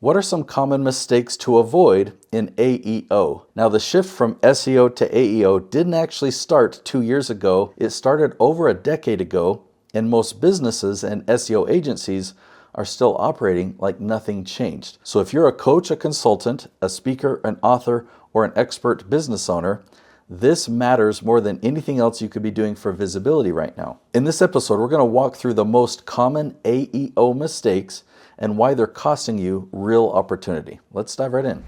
What are some common mistakes to avoid in AEO? Now, the shift from SEO to AEO didn't actually start 2 years ago. It started over a decade ago, and most businesses and SEO agencies are still operating like nothing changed. So if you're a coach, a consultant, a speaker, an author, or an expert business owner, this matters more than anything else you could be doing for visibility right now. In this episode, we're going to walk through the most common AEO mistakes and why they're costing you real opportunity. Let's dive right in.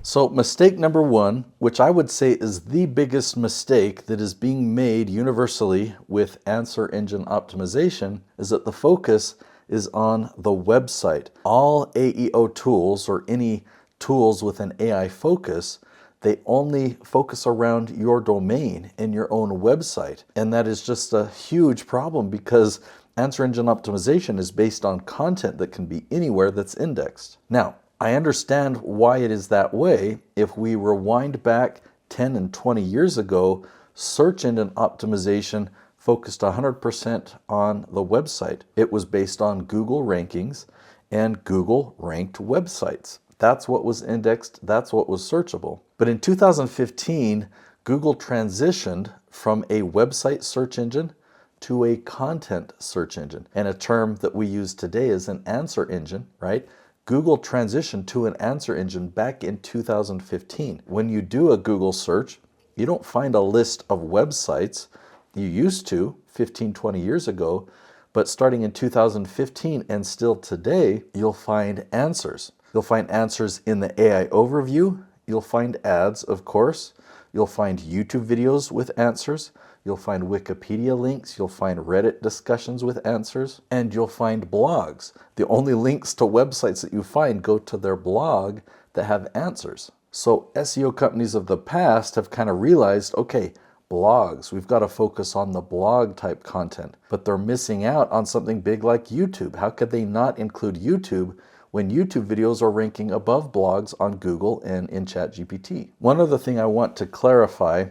So mistake number one, which I would say is the biggest mistake that is being made universally with answer engine optimization, is that the focus is on the website. All AEO tools, or any tools with an AI focus, they only focus around your domain and your own website. And that is just a huge problem because answer engine optimization is based on content that can be anywhere that's indexed. Now, I understand why it is that way. If we rewind back 10 and 20 years ago, search engine optimization focused 100% on the website. It was based on Google rankings, and Google ranked websites. That's what was indexed, that's what was searchable. But in 2015, Google transitioned from a website search engine to a content search engine. And a term that we use today is an answer engine, right? Google transitioned to an answer engine back in 2015. When you do a Google search, you don't find a list of websites. You used to 15, 20 years ago, but starting in 2015 and still today, you'll find answers. You'll find answers in the AI overview. You'll find ads, of course. You'll find YouTube videos with answers. You'll find Wikipedia links. You'll find Reddit discussions with answers. And you'll find blogs. The only links to websites that you find go to their blog that have answers. So SEO companies of the past have kind of realized, okay, blogs, we've got to focus on the blog type content. But they're missing out on something big like YouTube. How could they not include YouTube when YouTube videos are ranking above blogs on Google and in ChatGPT? One other thing I want to clarify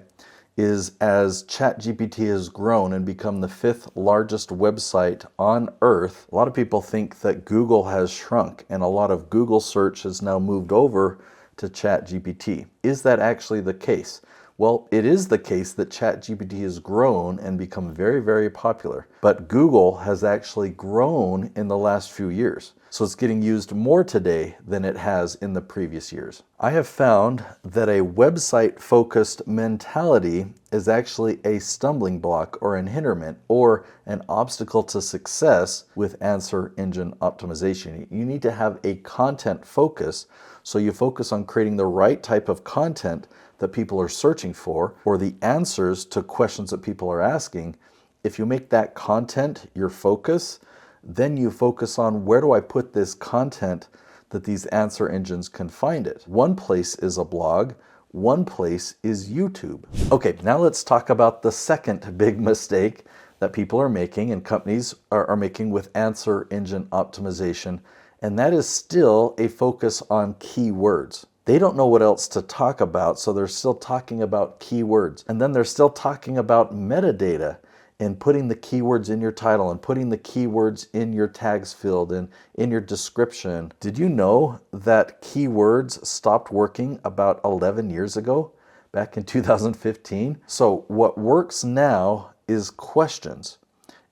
is as ChatGPT has grown and become the 5th largest website on earth, a lot of people think that Google has shrunk and a lot of Google search has now moved over to ChatGPT. Is that actually the case? Well, it is the case that ChatGPT has grown and become very, very popular, but Google has actually grown in the last few years. So it's getting used more today than it has in the previous years. I have found that a website-focused mentality is actually a stumbling block or an hinderment or an obstacle to success with answer engine optimization. You need to have a content focus, so you focus on creating the right type of content that people are searching for, or the answers to questions that people are asking. If you make that content your focus, then you focus on where do I put this content that these answer engines can find it. One place is a blog, one place is YouTube. Okay, now let's talk about the second big mistake that people are making and companies are making with answer engine optimization, and that is still a focus on keywords. They don't know what else to talk about, so they're still talking about keywords. And then they're still talking about metadata and putting the keywords in your title and putting the keywords in your tags field and in your description. Did you know that keywords stopped working about 11 years ago, back in 2015? So what works now is questions.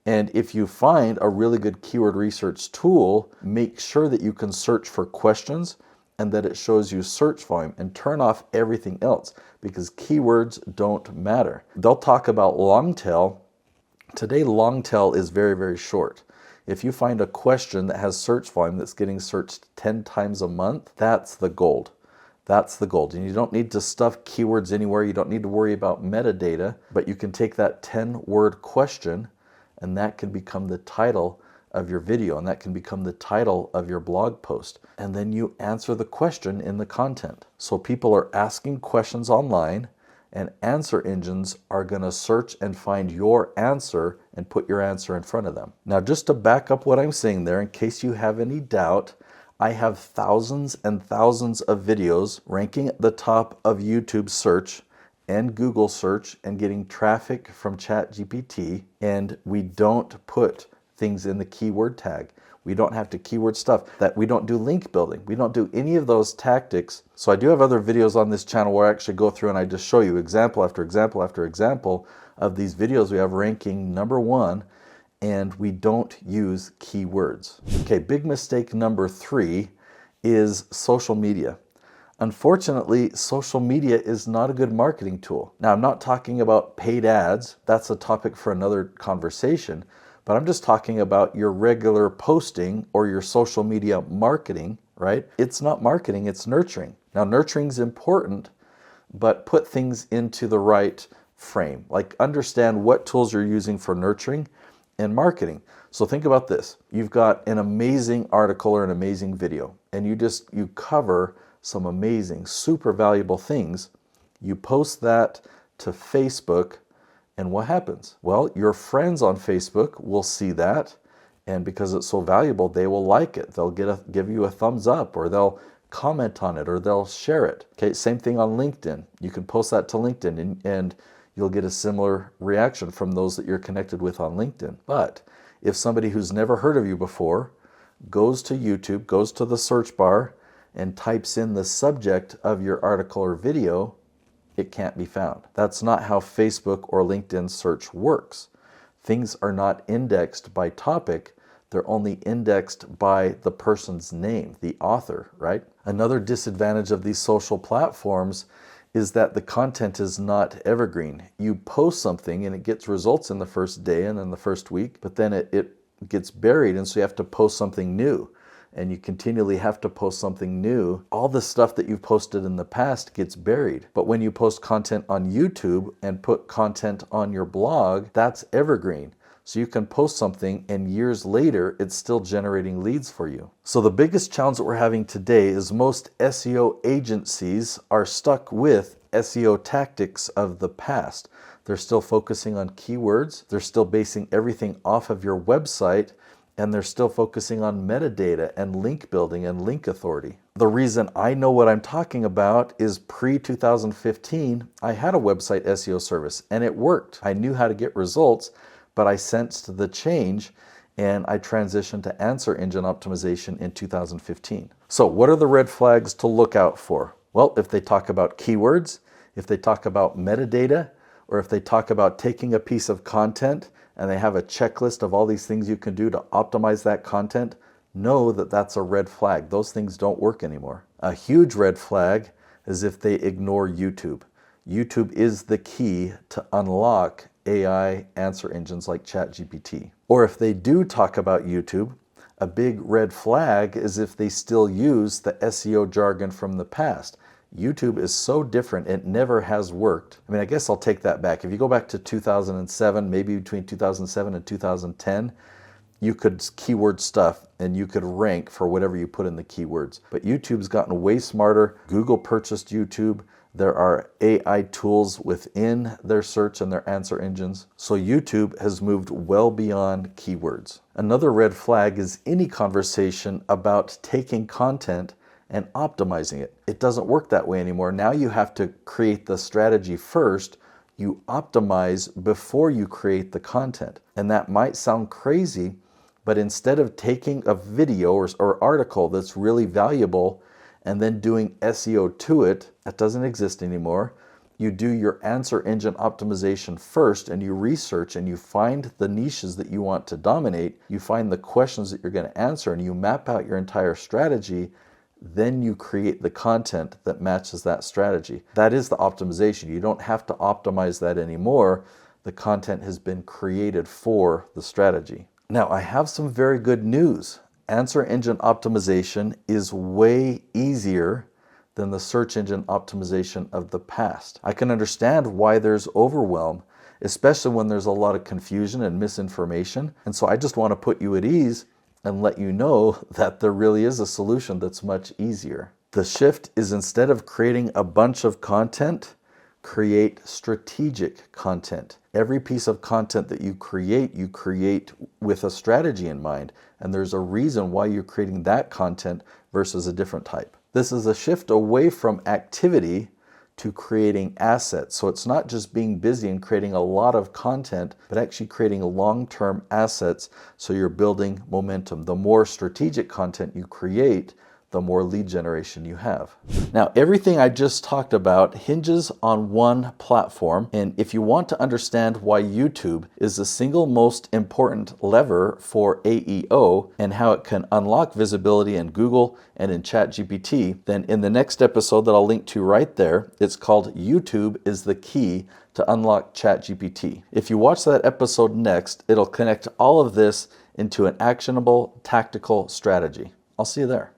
And if you find a really good keyword research tool, make sure that you can search for questions and that it shows you search volume, and turn off everything else because keywords don't matter. They'll talk about long tail. Today, long tail is very, very short. If you find a question that has search volume that's getting searched 10 times a month, that's the gold. That's the gold. And you don't need to stuff keywords anywhere. You don't need to worry about metadata, but you can take that 10-word question and that can become the title of your video, and that can become the title of your blog post. And then you answer the question in the content. So people are asking questions online, and answer engines are going to search and find your answer and put your answer in front of them. Now, just to back up what I'm saying there, in case you have any doubt, I have thousands and thousands of videos ranking at the top of YouTube search and Google search and getting traffic from ChatGPT, and we don't put things in the keyword tag. We don't have to keyword stuff. That we don't do link building. We don't do any of those tactics. So I do have other videos on this channel where I actually go through and I just show you example after example after example of these videos we have ranking number 1, and we don't use keywords. Okay, big mistake number 3 is social media. Unfortunately, social media is not a good marketing tool. Now, I'm not talking about paid ads. That's a topic for another conversation. But I'm just talking about your regular posting or your social media marketing, right? It's not marketing, it's nurturing. Now, nurturing is important, but put things into the right frame. Like, understand what tools you're using for nurturing and marketing. So think about this. You've got an amazing article or an amazing video, and you cover some amazing, super valuable things. You post that to Facebook, and what happens? Well, your friends on Facebook will see that, and because it's so valuable, they will like it. They'll give you a thumbs up, or they'll comment on it, or they'll share it. Okay, same thing on LinkedIn. You can post that to LinkedIn, and you'll get a similar reaction from those that you're connected with on LinkedIn. But if somebody who's never heard of you before goes to YouTube, goes to the search bar, and types in the subject of your article or video, it can't be found. That's not how Facebook or LinkedIn search works. Things are not indexed by topic, they're only indexed by the person's name, the author, right? Another disadvantage of these social platforms is that the content is not evergreen. You post something and it gets results in the first day and in the first week, but then it gets buried, and so you have to post something new. And you continually have to post something new. All the stuff that you've posted in the past gets buried. But when you post content on YouTube and put content on your blog, that's evergreen. So you can post something and years later, it's still generating leads for you. So the biggest challenge that we're having today is most SEO agencies are stuck with SEO tactics of the past. They're still focusing on keywords. They're still basing everything off of your website, and they're still focusing on metadata and link building and link authority. The reason I know what I'm talking about is pre-2015, I had a website SEO service and it worked. I knew how to get results, but I sensed the change and I transitioned to answer engine optimization in 2015. So what are the red flags to look out for? Well, if they talk about keywords, if they talk about metadata, or if they talk about taking a piece of content and they have a checklist of all these things you can do to optimize that content, know that that's a red flag. Those things don't work anymore. A huge red flag is if they ignore YouTube. YouTube is the key to unlock AI answer engines like ChatGPT. Or if they do talk about YouTube, a big red flag is if they still use the SEO jargon from the past. YouTube is so different, it never has worked. I mean, I guess I'll take that back. If you go back to 2007, maybe between 2007 and 2010, you could keyword stuff and you could rank for whatever you put in the keywords. But YouTube's gotten way smarter. Google purchased YouTube. There are AI tools within their search and their answer engines. So YouTube has moved well beyond keywords. Another red flag is any conversation about taking content and optimizing it. It doesn't work that way anymore. Now you have to create the strategy first. You optimize before you create the content. And that might sound crazy, but instead of taking a video or article that's really valuable and then doing SEO to it, that doesn't exist anymore. You do your answer engine optimization first, and you research and you find the niches that you want to dominate. You find the questions that you're going to answer and you map out your entire strategy. Then you create the content that matches that strategy. That is the optimization. You don't have to optimize that anymore. The content has been created for the strategy. Now, I have some very good news. Answer engine optimization is way easier than the search engine optimization of the past. I can understand why there's overwhelm, especially when there's a lot of confusion and misinformation. And so I just want to put you at ease and let you know that there really is a solution that's much easier. The shift is, instead of creating a bunch of content, create strategic content. Every piece of content that you create with a strategy in mind, and there's a reason why you're creating that content versus a different type. This is a shift away from activity to creating assets. So it's not just being busy and creating a lot of content, but actually creating long-term assets so you're building momentum. The more strategic content you create, the more lead generation you have. Now, everything I just talked about hinges on one platform, and if you want to understand why YouTube is the single most important lever for AEO and how it can unlock visibility in Google and in ChatGPT, then in the next episode that I'll link to right there, it's called YouTube is the Key to Unlock ChatGPT. If you watch that episode next, it'll connect all of this into an actionable, tactical strategy. I'll see you there.